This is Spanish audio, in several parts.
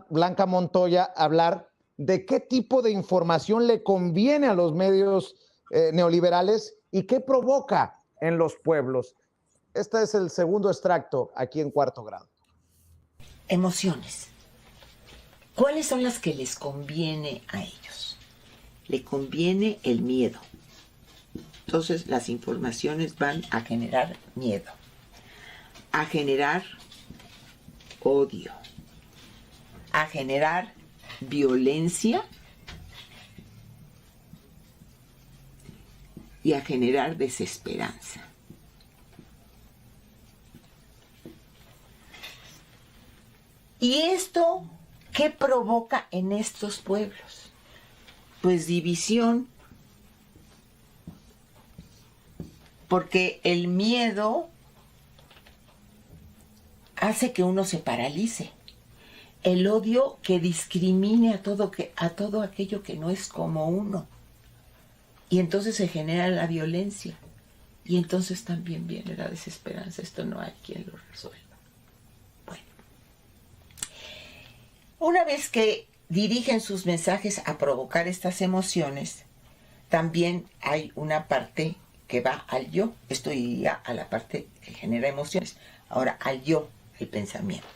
Blanca Montoya hablar de qué tipo de información le conviene a los medios neoliberales y qué provoca en los pueblos. Este es el segundo extracto aquí en Cuarto Grado. Emociones. ¿Cuáles son las que les conviene a ellos? Le conviene el miedo. Entonces las informaciones van a generar miedo, a generar odio, a generar violencia y a generar desesperanza. ¿Y esto qué provoca en estos pueblos? Pues división, porque el miedo hace que uno se paralice. El odio que discrimine a todo aquello que no es como uno. Y entonces se genera la violencia. Y entonces también viene la desesperanza. Esto no hay quien lo resuelva. Bueno. Una vez que dirigen sus mensajes a provocar estas emociones, también hay una parte que va al yo. Esto iría a la parte que genera emociones. Ahora al yo, el pensamiento.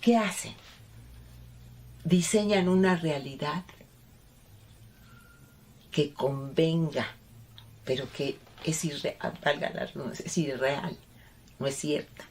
¿Qué hacen? Diseñan una realidad que convenga, pero que es irreal, valga la redundancia, es irreal, no es cierta.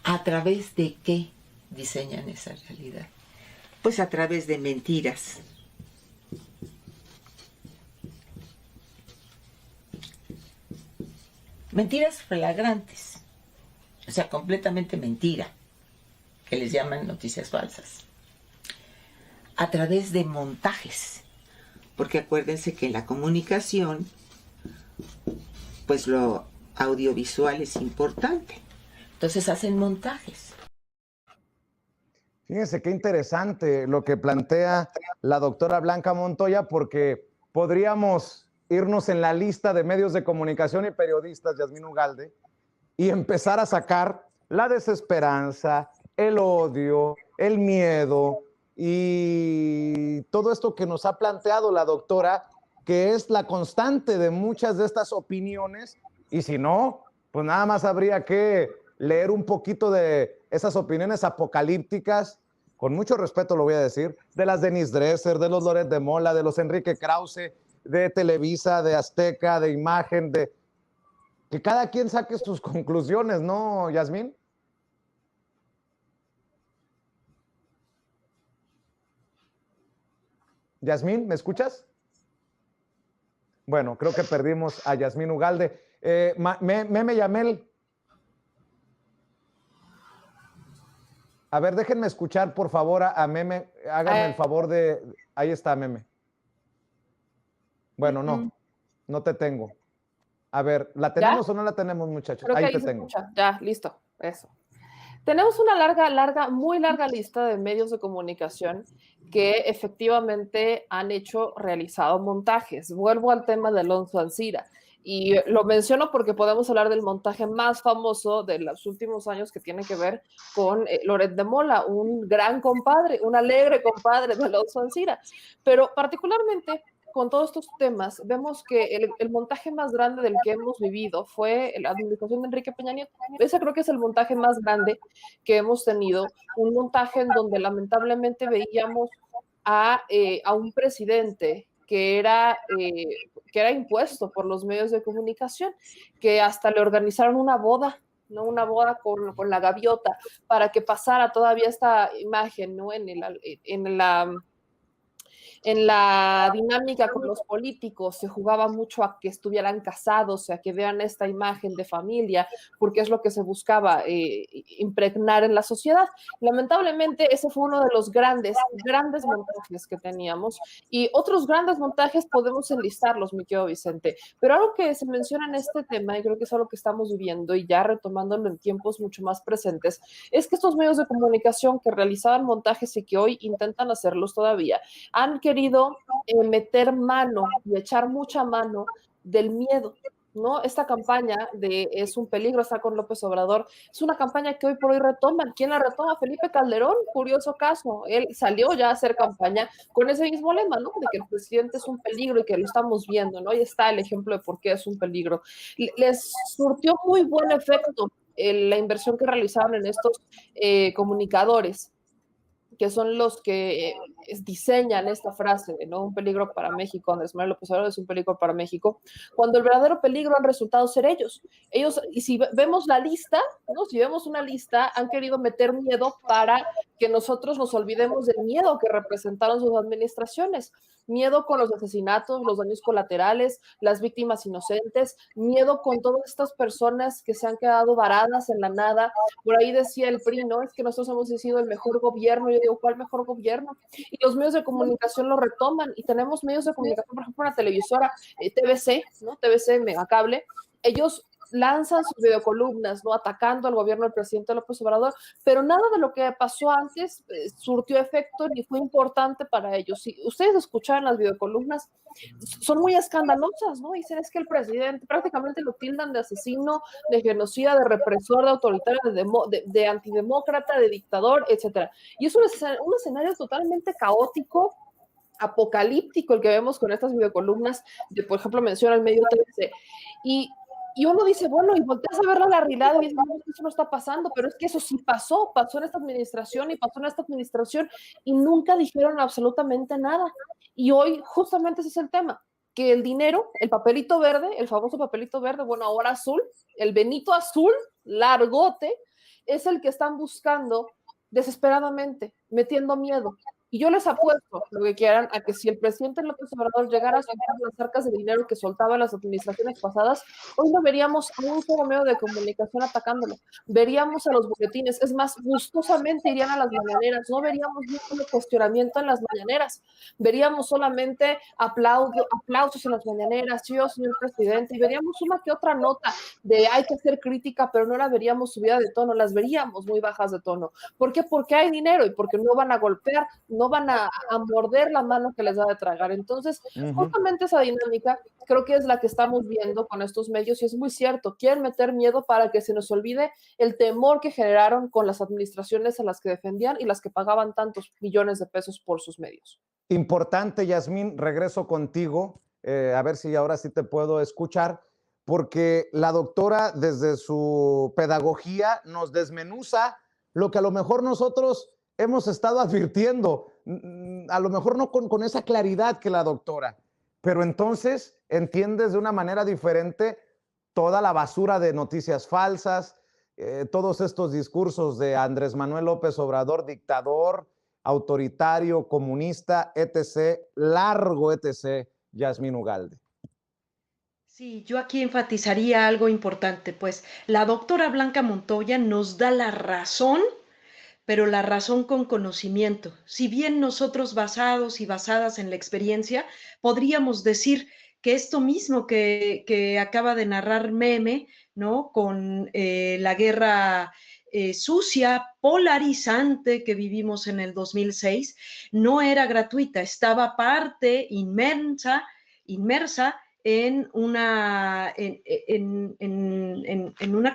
¿A través de qué diseñan esa realidad? Pues a través de mentiras. Mentiras flagrantes, o sea, completamente mentira, que les llaman noticias falsas. A través de montajes, porque acuérdense que en la comunicación, pues lo audiovisual es importante. Entonces hacen montajes. Fíjense qué interesante lo que plantea la doctora Blanca Montoya, porque podríamos irnos en la lista de medios de comunicación y periodistas, Yasmín Ugalde, y empezar a sacar la desesperanza, el odio, el miedo y todo esto que nos ha planteado la doctora, que es la constante de muchas de estas opiniones, y si no, pues nada más habría que leer un poquito de esas opiniones apocalípticas, con mucho respeto lo voy a decir, de las Denise Dresser, de los Loret de Mola, de los Enrique Krause, de Televisa, de Azteca, de Imagen, de que cada quien saque sus conclusiones, ¿no, Yasmín? Yasmín, ¿me escuchas? Bueno, creo que perdimos a Yasmín Ugalde. Meme Yamel. A ver, déjenme escuchar, por favor, a Meme. Háganme el favor de... Ahí está, Meme. Bueno, no te tengo. A ver, ¿la tenemos o no la tenemos, muchachos? Creo que ahí te tengo. Escucha. Ya, listo. Eso. Tenemos una muy larga lista de medios de comunicación que efectivamente han realizado montajes. Vuelvo al tema de Alonso Ancira. Y lo menciono porque podemos hablar del montaje más famoso de los últimos años que tiene que ver con Loret de Mola, un gran compadre, un alegre compadre de Alonso Ancira. Pero particularmente con todos estos temas, vemos que el montaje más grande del que hemos vivido fue la administración de Enrique Peña Nieto. Ese creo que es el montaje más grande que hemos tenido, un montaje en donde lamentablemente veíamos a un presidente que era impuesto por los medios de comunicación, que hasta le organizaron una boda, ¿no? Una boda con la gaviota, para que pasara todavía esta imagen, ¿no? En la dinámica con los políticos se jugaba mucho a que estuvieran casados, a que vean esta imagen de familia, porque es lo que se buscaba impregnar en la sociedad. Lamentablemente, ese fue uno de los grandes montajes que teníamos, y otros grandes montajes podemos enlistarlos, mi querido Vicente, pero algo que se menciona en este tema, y creo que es algo que estamos viviendo y ya retomándolo en tiempos mucho más presentes, es que estos medios de comunicación que realizaban montajes y que hoy intentan hacerlos todavía, han querido meter mano y echar mucha mano del miedo. ¿no? Esta campaña de es un peligro estar con López Obrador, es una campaña que hoy por hoy retoman. ¿Quién la retoma? Felipe Calderón, curioso caso. Él salió ya a hacer campaña con ese mismo lema, ¿no? De que el presidente es un peligro y que lo estamos viendo, ¿no? Ahí está el ejemplo de por qué es un peligro. Les surtió muy buen efecto la inversión que realizaron en estos comunicadores, que son los que diseñan esta frase de no un peligro para México, Andrés Manuel López Obrador es un peligro para México, cuando el verdadero peligro han resultado ser ellos. Ellos, y si vemos la lista, ¿no? Si vemos una lista, han querido meter miedo para que nosotros nos olvidemos del miedo que representaron sus administraciones. Miedo con los asesinatos, los daños colaterales, las víctimas inocentes, miedo con todas estas personas que se han quedado varadas en la nada. Por ahí decía el PRI, ¿no? Es que nosotros hemos sido el mejor gobierno. Yo digo, ¿cuál mejor gobierno? Y los medios de comunicación lo retoman. Y tenemos medios de comunicación, por ejemplo, una televisora, TVC, ¿no? TVC Megacable. Ellos lanzan sus videocolumnas, ¿no? Atacando al gobierno del presidente López Obrador, pero nada de lo que pasó antes surtió efecto ni fue importante para ellos. Si ustedes escucharon las videocolumnas, son muy escandalosas, ¿no? Dicen es que el presidente prácticamente lo tildan de asesino, de genocida, de represor, de autoritario, de antidemócrata, de dictador, etcétera. Y es un escenario totalmente caótico, apocalíptico el que vemos con estas videocolumnas, de, por ejemplo, menciona el medio TVC. Y uno dice, bueno, y volteas a ver la realidad y dices, no, eso no está pasando, pero es que eso sí pasó en esta administración y pasó en esta administración y nunca dijeron absolutamente nada. Y hoy justamente ese es el tema, que el dinero, el papelito verde, el famoso papelito verde, bueno, ahora azul, el Benito azul, largote, es el que están buscando desesperadamente, metiendo miedo. Y yo les apuesto, lo que quieran, a que si el presidente López Obrador llegara a soltar las arcas de dinero que soltaban las administraciones pasadas, hoy no veríamos a un solo medio de comunicación atacándolo. Veríamos a los boletines, es más, gustosamente irían a las mañaneras, no veríamos ningún cuestionamiento en las mañaneras, veríamos solamente aplausos en las mañaneras, sí, oh, señor presidente, y veríamos una que otra nota de hay que hacer crítica, pero no la veríamos subida de tono, las veríamos muy bajas de tono. ¿Por qué? Porque hay dinero y porque no van a golpear, no van a morder la mano que les da de tragar. Entonces, justamente esa dinámica creo que es la que estamos viendo con estos medios y es muy cierto, quieren meter miedo para que se nos olvide el temor que generaron con las administraciones a las que defendían y las que pagaban tantos millones de pesos por sus medios. Importante, Yasmín, regreso contigo, a ver si ahora sí te puedo escuchar, porque la doctora desde su pedagogía nos desmenuza lo que a lo mejor nosotros hemos estado advirtiendo, a lo mejor no con esa claridad que la doctora, pero entonces entiendes de una manera diferente toda la basura de noticias falsas, todos estos discursos de Andrés Manuel López Obrador, dictador, autoritario, comunista, etc., largo, etc., Yasmín Ugalde. Sí, yo aquí enfatizaría algo importante, pues la doctora Blanca Montoya nos da la razón, pero la razón con conocimiento. Si bien nosotros basados y basadas en la experiencia, podríamos decir que esto mismo que acaba de narrar Meme, ¿no? Con la guerra sucia, polarizante que vivimos en el 2006, no era gratuita, estaba parte inmersa en una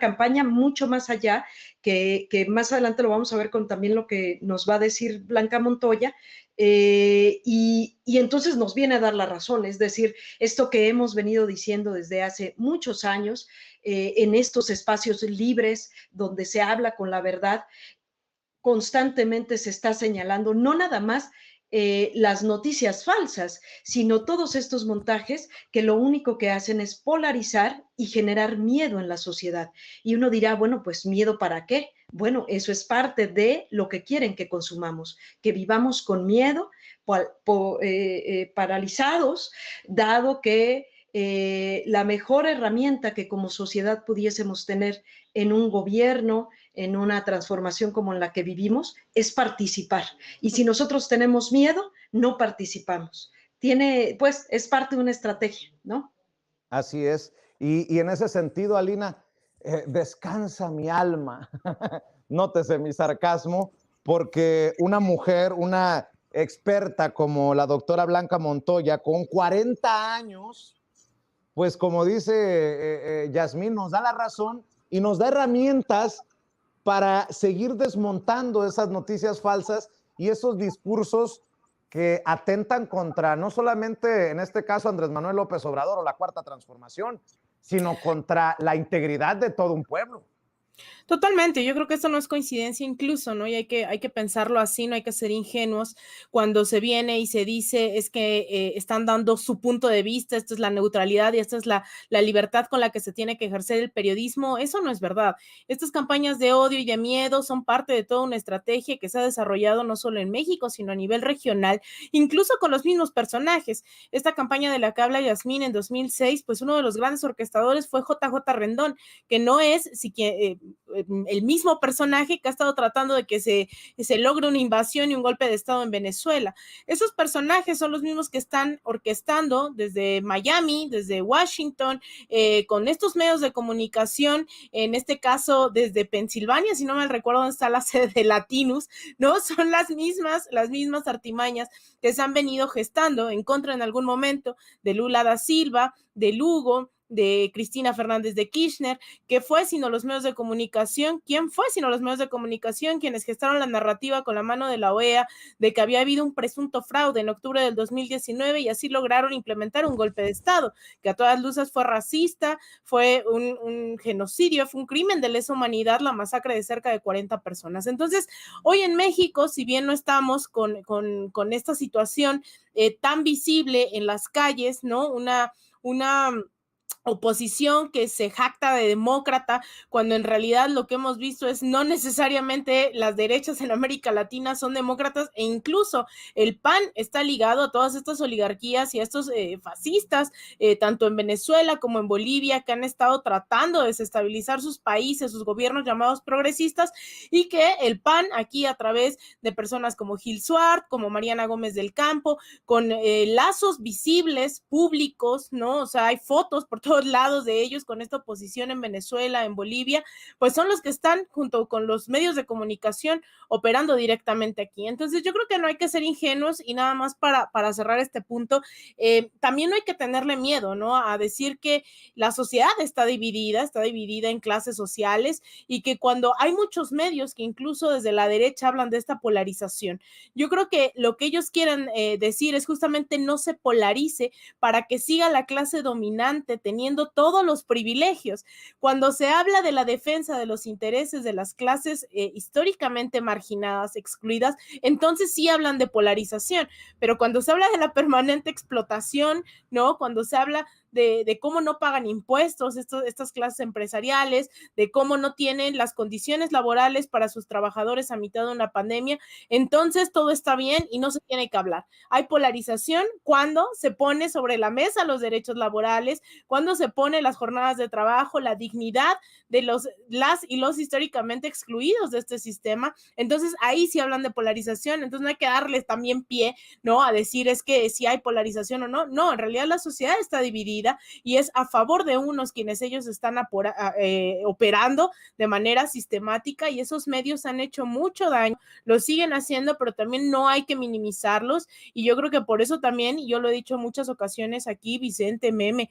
campaña mucho más allá, que más adelante lo vamos a ver con también lo que nos va a decir Blanca Montoya, y entonces nos viene a dar la razón, es decir, esto que hemos venido diciendo desde hace muchos años, en estos espacios libres donde se habla con la verdad, constantemente se está señalando, no nada más las noticias falsas, sino todos estos montajes que lo único que hacen es polarizar y generar miedo en la sociedad. Y uno dirá, bueno, pues miedo ¿para qué? Bueno, eso es parte de lo que quieren que consumamos, que vivamos con miedo, paralizados, dado que la mejor herramienta que como sociedad pudiésemos tener en un gobierno, en una transformación como en la que vivimos, es participar. Y si nosotros tenemos miedo, no participamos. Pues, es parte de una estrategia, ¿no? Así es. Y en ese sentido, Alina, descansa mi alma. Nótese mi sarcasmo, porque una mujer, una experta como la doctora Blanca Montoya, con 40 años, pues como dice Yasmín, nos da la razón y nos da herramientas para seguir desmontando esas noticias falsas y esos discursos que atentan contra no solamente, en este caso, Andrés Manuel López Obrador o la Cuarta Transformación, sino contra la integridad de todo un pueblo. Totalmente, yo creo que esto no es coincidencia incluso, ¿no? Y hay que pensarlo así, no hay que ser ingenuos cuando se viene y se dice es que están dando su punto de vista, esto es la neutralidad y esta es la libertad con la que se tiene que ejercer el periodismo. Eso no es verdad. Estas campañas de odio y de miedo son parte de toda una estrategia que se ha desarrollado no solo en México, sino a nivel regional, incluso con los mismos personajes. Esta campaña de la que habla Yasmín en 2006, pues uno de los grandes orquestadores fue JJ Rendón, que no es el mismo personaje que ha estado tratando de que se logre una invasión y un golpe de estado en Venezuela. Esos personajes son los mismos que están orquestando desde Miami, desde Washington, con estos medios de comunicación, en este caso desde Pensilvania, si no mal recuerdo dónde está la sede de Latinus, ¿no? Son las mismas artimañas que se han venido gestando en contra en algún momento de Lula da Silva, de Lugo, de Cristina Fernández de Kirchner, que fue sino los medios de comunicación, ¿quién fue sino los medios de comunicación quienes gestaron la narrativa con la mano de la OEA de que había habido un presunto fraude en octubre del 2019 y así lograron implementar un golpe de Estado, que a todas luces fue racista, fue un genocidio, fue un crimen de lesa humanidad, la masacre de cerca de 40 personas. Entonces, hoy en México, si bien no estamos con esta situación tan visible en las calles, ¿no? Una oposición que se jacta de demócrata, cuando en realidad lo que hemos visto es no necesariamente las derechas en América Latina son demócratas, e incluso el PAN está ligado a todas estas oligarquías y a estos fascistas, tanto en Venezuela como en Bolivia, que han estado tratando de desestabilizar sus países, sus gobiernos llamados progresistas, y que el PAN aquí a través de personas como Gil Suart, como Mariana Gómez del Campo, con lazos visibles, públicos, ¿no? O sea, hay fotos por todos lados de ellos con esta oposición en Venezuela, en Bolivia, pues son los que están junto con los medios de comunicación operando directamente aquí. Entonces yo creo que no hay que ser ingenuos y nada más para cerrar este punto, también no hay que tenerle miedo, ¿no? A decir que la sociedad está dividida en clases sociales y que cuando hay muchos medios que incluso desde la derecha hablan de esta polarización, yo creo que lo que ellos quieren decir es justamente no se polarice para que siga la clase dominante teniendo todos los privilegios. Cuando se habla de la defensa de los intereses de las clases históricamente marginadas, excluidas, entonces sí hablan de polarización, pero cuando se habla de la permanente explotación, ¿no? Cuando se habla de cómo no pagan impuestos estas clases empresariales, de cómo no tienen las condiciones laborales para sus trabajadores a mitad de una pandemia, entonces todo está bien y no se tiene que hablar. Hay polarización cuando se pone sobre la mesa los derechos laborales, cuando se pone las jornadas de trabajo, la dignidad de las y los históricamente excluidos de este sistema, entonces ahí sí hablan de polarización, entonces no hay que darles también pie, ¿no? A decir es que si hay polarización o no, no, en realidad la sociedad está dividida y es a favor de unos quienes ellos están operando de manera sistemática y esos medios han hecho mucho daño, lo siguen haciendo, pero también no hay que minimizarlos y yo creo que por eso también, y yo lo he dicho en muchas ocasiones aquí, Vicente, Meme,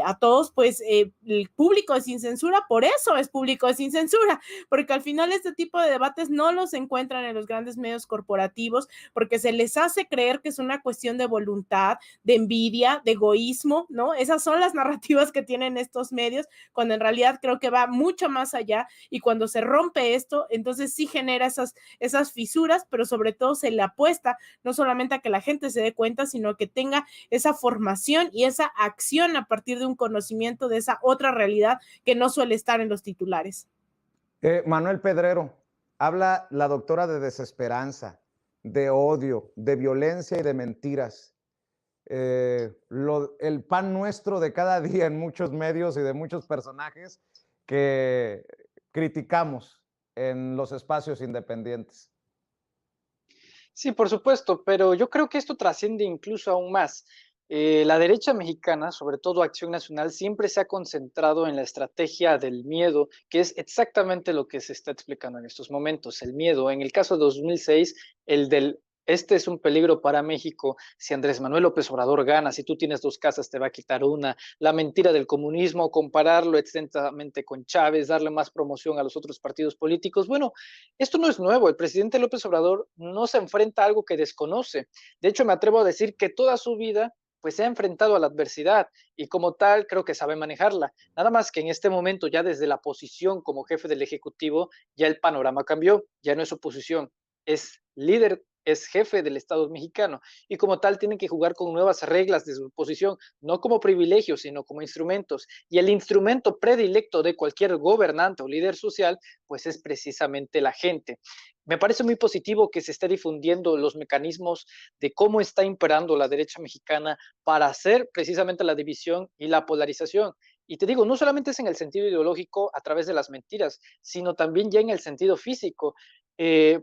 a todos, pues el público de Sin Censura, por eso es público de Sin Censura, porque al final este tipo de debates no los encuentran en los grandes medios corporativos, porque se les hace creer que es una cuestión de voluntad, de envidia, de egoísmo, ¿no? Esas son las narrativas que tienen estos medios, cuando en realidad creo que va mucho más allá y cuando se rompe esto, entonces sí genera esas fisuras, pero sobre todo se le apuesta no solamente a que la gente se dé cuenta, sino que tenga esa formación y esa acción a partir de un conocimiento de esa otra realidad que no suele estar en los titulares. Manuel Pedrero, habla la doctora de desesperanza, de odio, de violencia y de mentiras. El pan nuestro de cada día en muchos medios y de muchos personajes que criticamos en los espacios independientes. Sí, por supuesto, pero yo creo que esto trasciende incluso aún más. La derecha mexicana, sobre todo Acción Nacional, siempre se ha concentrado en la estrategia del miedo, que es exactamente lo que se está explicando en estos momentos, el miedo. En el caso de 2006, el del este es un peligro para México, si Andrés Manuel López Obrador gana, si tú tienes 2 casas te va a quitar una, la mentira del comunismo, compararlo extensamente con Chávez, darle más promoción a los otros partidos políticos. Bueno, esto no es nuevo, el presidente López Obrador no se enfrenta a algo que desconoce. De hecho, me atrevo a decir que toda su vida pues se ha enfrentado a la adversidad y como tal creo que sabe manejarla. Nada más que en este momento, ya desde la posición como jefe del Ejecutivo, ya el panorama cambió, ya no es oposición, es líder, es jefe del Estado mexicano y como tal tienen que jugar con nuevas reglas de su posición, no como privilegios, sino como instrumentos. Y el instrumento predilecto de cualquier gobernante o líder social, pues es precisamente la gente. Me parece muy positivo que se esté difundiendo los mecanismos de cómo está imperando la derecha mexicana para hacer precisamente la división y la polarización. Y te digo, no solamente es en el sentido ideológico a través de las mentiras, sino también ya en el sentido físico.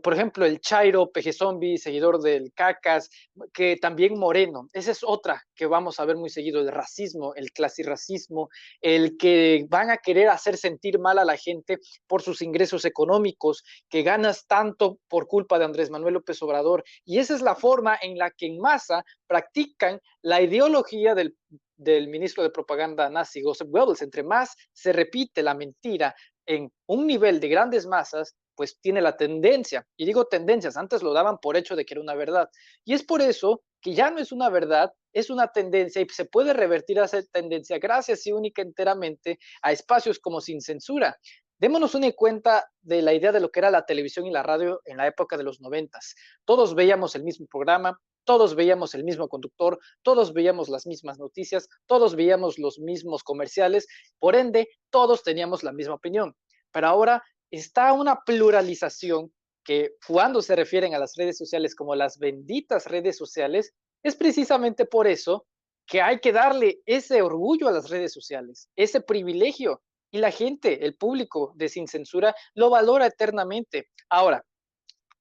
Por ejemplo, el Chairo, Peje Zombie, seguidor del Cacas, que también Moreno, esa es otra que vamos a ver muy seguido, el racismo, el clasirracismo, el que van a querer hacer sentir mal a la gente por sus ingresos económicos, que ganas tanto por culpa de Andrés Manuel López Obrador, y esa es la forma en la que en masa practican la ideología del ministro de propaganda nazi, Joseph Goebbels. Entre más se repite la mentira en un nivel de grandes masas, pues tiene la tendencia, y digo tendencias, antes lo daban por hecho de que era una verdad, y es por eso que ya no es una verdad, es una tendencia y se puede revertir a esa tendencia gracias y única enteramente a espacios como Sin Censura. Démonos una cuenta de la idea de lo que era la televisión y la radio en la época de los 90. Todos veíamos el mismo programa, todos veíamos el mismo conductor, todos veíamos las mismas noticias, todos veíamos los mismos comerciales, por ende, todos teníamos la misma opinión. Pero ahora está una pluralización que cuando se refieren a las redes sociales como las benditas redes sociales, es precisamente por eso que hay que darle ese orgullo a las redes sociales, ese privilegio, y la gente, el público de Sin Censura, lo valora eternamente. Ahora,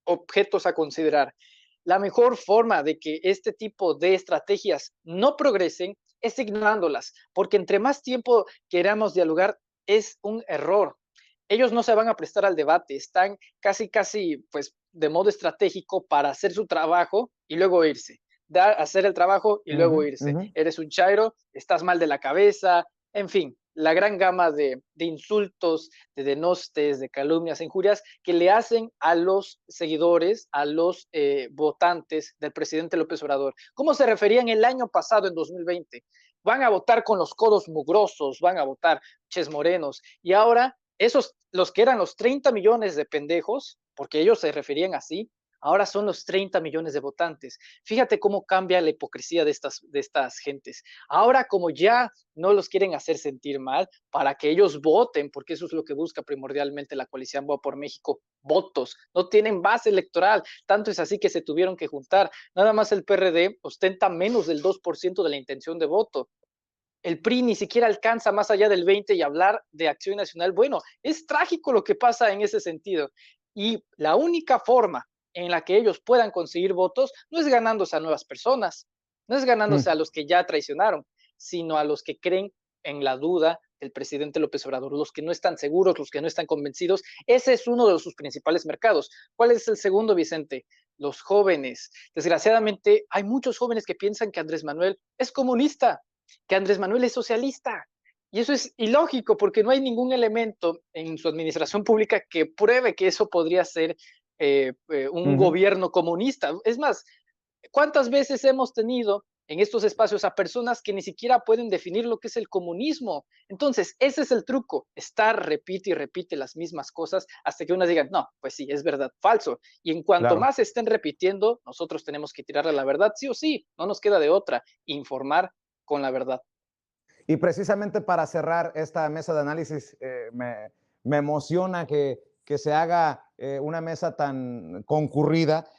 objetos a considerar. La mejor forma de que este tipo de estrategias no progresen es ignorándolas, porque entre más tiempo queramos dialogar, es un error. Ellos no se van a prestar al debate, están casi, pues, de modo estratégico para hacer su trabajo y luego irse. Hacer el trabajo y luego irse. Eres un chairo, estás mal de la cabeza, en fin, la gran gama de insultos, de denostes, de calumnias, injurias que le hacen a los seguidores, a los votantes del presidente López Obrador. ¿Cómo se referían el año pasado, en 2020? Van a votar con los codos mugrosos, van a votar ches morenos. Y ahora, esos, los que eran los 30 millones de pendejos, porque ellos se referían así, ahora son los 30 millones de votantes. Fíjate cómo cambia la hipocresía de estas gentes. Ahora, como ya no los quieren hacer sentir mal, para que ellos voten, porque eso es lo que busca primordialmente la coalición Va por México, votos. No tienen base electoral, tanto es así que se tuvieron que juntar. Nada más el PRD ostenta menos del 2% de la intención de voto. El PRI ni siquiera alcanza más allá del 20% y hablar de Acción Nacional, bueno, es trágico lo que pasa en ese sentido. Y la única forma en la que ellos puedan conseguir votos no es ganándose a nuevas personas, no es ganándose a los que ya traicionaron, sino a los que creen en la duda del presidente López Obrador, los que no están seguros, los que no están convencidos. Ese es uno de sus principales mercados. ¿Cuál es el segundo, Vicente? Los jóvenes. Desgraciadamente, hay muchos jóvenes que piensan que Andrés Manuel es comunista, que Andrés Manuel es socialista. Y eso es ilógico porque no hay ningún elemento en su administración pública que pruebe que eso podría ser un gobierno comunista. Es más, ¿cuántas veces hemos tenido en estos espacios a personas que ni siquiera pueden definir lo que es el comunismo? Entonces, ese es el truco, estar, repite y repite las mismas cosas hasta que unas digan, no, pues sí, es verdad, falso. Y en cuanto más estén repitiendo, nosotros tenemos que tirarle la verdad, sí o sí, no nos queda de otra, informar con la verdad. Y precisamente para cerrar esta mesa de análisis, me emociona que se haga una mesa tan concurrida.